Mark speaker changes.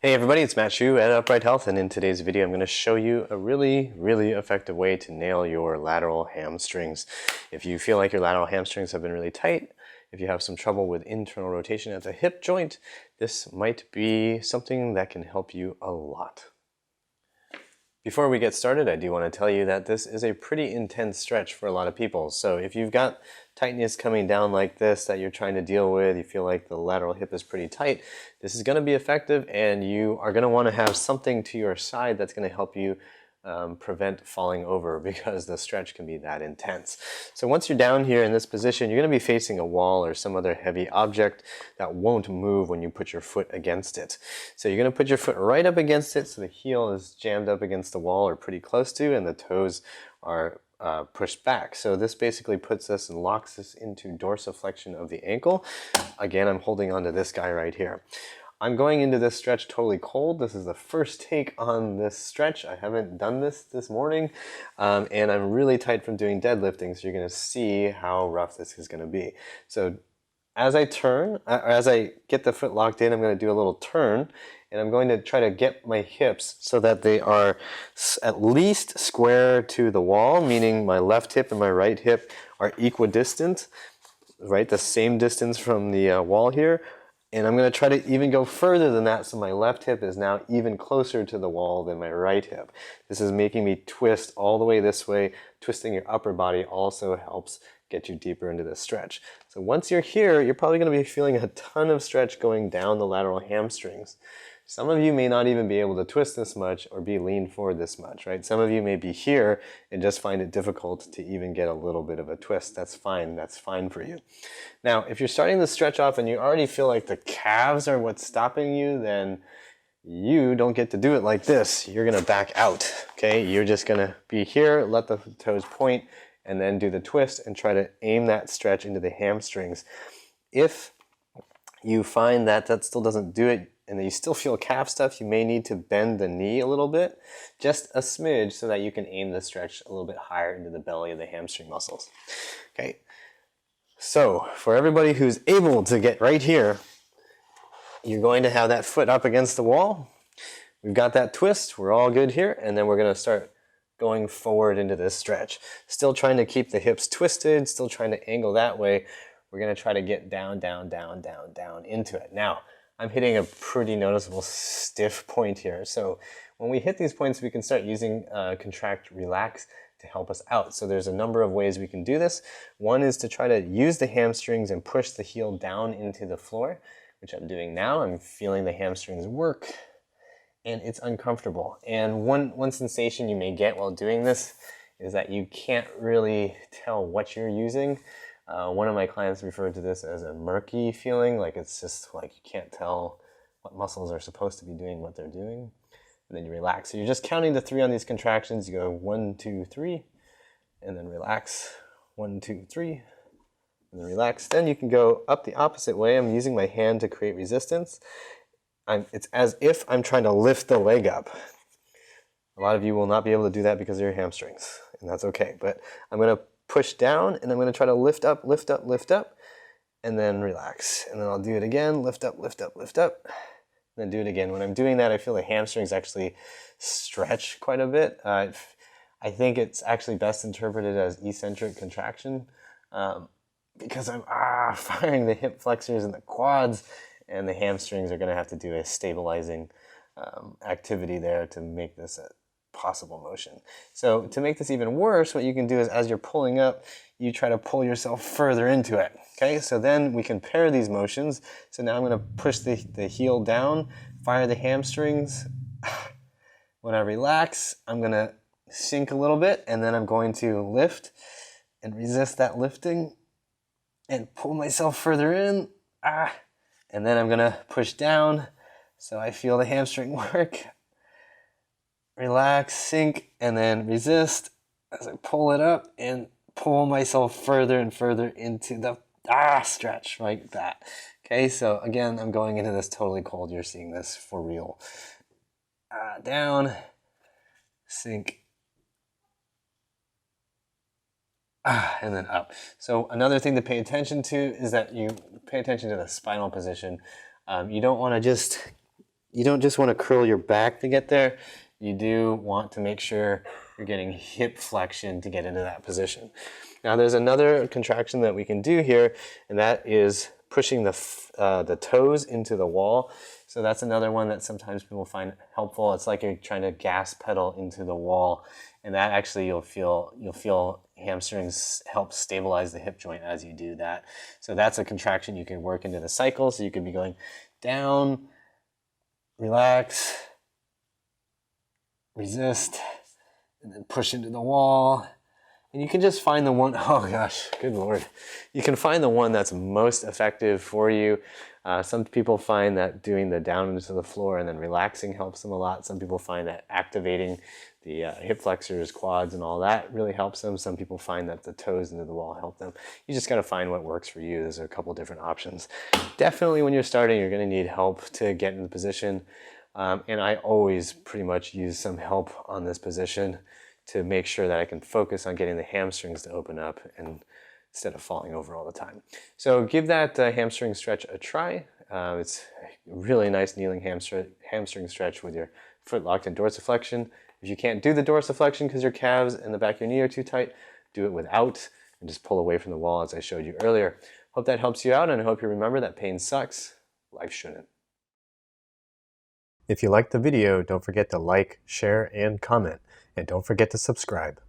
Speaker 1: Hey everybody, it's Matt Shu at Upright Health, and in today's video I'm going to show you a really effective way to nail your lateral hamstrings. If you feel like your lateral hamstrings have been really tight, if you have some trouble with internal rotation at the hip joint, this might be something that can help you a lot. Before we get started, I do want to tell you that this is a pretty intense stretch for a lot of people. So if you've got tightness coming down like this that you're trying to deal with, you feel like the lateral hip is pretty tight, this is going to be effective, and you are going to want to have something to your side that's going to help you prevent falling over, because the stretch can be that intense. So once you're down here in this position, you're going to be facing a wall or some other heavy object that won't move when you put your foot against it. So you're going to put your foot right up against it so the heel is jammed up against the wall or pretty close to, and the toes are pushed back. So this basically puts us and locks us into dorsiflexion of the ankle. Again, I'm holding onto this guy right here. I'm going into this stretch totally cold. This is the first take on this stretch. I haven't done this morning, and I'm really tight from doing deadlifting, so you're going to see how rough this is going to be. So as I turn, as I get the foot locked in, I'm going to do a little turn, and I'm going to try to get my hips so that they are at least square to the wall, meaning my left hip and my right hip are equidistant, right? The same distance from the wall here. And I'm going to try to even go further than that, so my left hip is now even closer to the wall than my right hip. This is making me twist all the way this way. Twisting your upper body also helps get you deeper into this stretch. So once you're here, you're probably going to be feeling a ton of stretch going down the lateral hamstrings. Some of you may not even be able to twist this much or be leaned forward this much, right? Some of you may be here and just find it difficult to even get a little bit of a twist. That's fine for you. Now, if you're starting to stretch off and you already feel like the calves are what's stopping you, then you don't get to do it like this. You're gonna back out, okay? You're just gonna be here, let the toes point, and then do the twist and try to aim that stretch into the hamstrings. If you find that that still doesn't do it, and that you still feel calf stuff, you may need to bend the knee a little bit, just a smidge, so that you can aim the stretch a little bit higher into the belly of the hamstring muscles. Okay, so for everybody who's able to get right here, you're going to have that foot up against the wall. We've got that twist, we're all good here, and then we're going to start going forward into this stretch. Still trying to keep the hips twisted, still trying to angle that way. We're going to try to get down into it. Now, I'm hitting a pretty noticeable stiff point here. So when we hit these points, we can start using contract, relax to help us out. So there's a number of ways we can do this. One is to try to use the hamstrings and push the heel down into the floor, which I'm doing now. I'm feeling the hamstrings work, and it's uncomfortable. And one sensation you may get while doing this is that you can't really tell what you're using. One of my clients referred to this as a murky feeling, like it's just like you can't tell what muscles are supposed to be doing what they're doing. And then you relax. So you're just counting to 3 on these contractions. You go 1, 2, 3, and then relax. 1, 2, 3, and then relax. Then you can go up the opposite way. I'm using my hand to create resistance. It's as if I'm trying to lift the leg up. A lot of you will not be able to do that because of your hamstrings, and that's okay. But I'm going to push down, and I'm going to try to lift up, and then relax. And then I'll do it again, lift up, and then do it again. When I'm doing that, I feel the hamstrings actually stretch quite a bit. I think it's actually best interpreted as eccentric contraction, because I'm firing the hip flexors and the quads, and the hamstrings are going to have to do a stabilizing activity there to make this a possible motion. So to make this even worse, what you can do is, as you're pulling up, you try to pull yourself further into it. Okay, so then we can pair these motions. So now I'm going to push the heel down, fire the hamstrings. When I relax, I'm going to sink a little bit, and then I'm going to lift and resist that lifting and pull myself further in. And then I'm going to push down so I feel the hamstring work. Relax, sink, and then resist as I pull it up and pull myself further and further into the stretch, like that. Okay, so again, I'm going into this totally cold. You're seeing this for real. Down, sink, and then up. So another thing to pay attention to is that you pay attention to the spinal position. You don't want to just you don't just want to curl your back to get there. You do want to make sure you're getting hip flexion to get into that position. Now there's another contraction that we can do here, and that is pushing the toes into the wall. So that's another one that sometimes people find helpful. It's like you're trying to gas pedal into the wall, and that actually you'll feel hamstrings help stabilize the hip joint as you do that. So that's a contraction you can work into the cycle. So you could be going down, relax, resist, and then push into the wall. And you can just find the one, oh gosh, good Lord. You can find the one that's most effective for you. Some people find that doing the down into the floor and then relaxing helps them a lot. Some people find that activating the hip flexors, quads, and all that really helps them. Some people find that the toes into the wall help them. You just got to find what works for you. There's a couple different options. Definitely when you're starting, you're going to need help to get in the position. And I always pretty much use some help on this position to make sure that I can focus on getting the hamstrings to open up and instead of falling over all the time. So give that hamstring stretch a try. It's a really nice kneeling hamstring stretch with your foot locked in dorsiflexion. If you can't do the dorsiflexion because your calves and the back of your knee are too tight, do it without and just pull away from the wall as I showed you earlier. Hope that helps you out, and I hope you remember that pain sucks, life shouldn't. If you liked the video, don't forget to like, share, and comment. And don't forget to subscribe.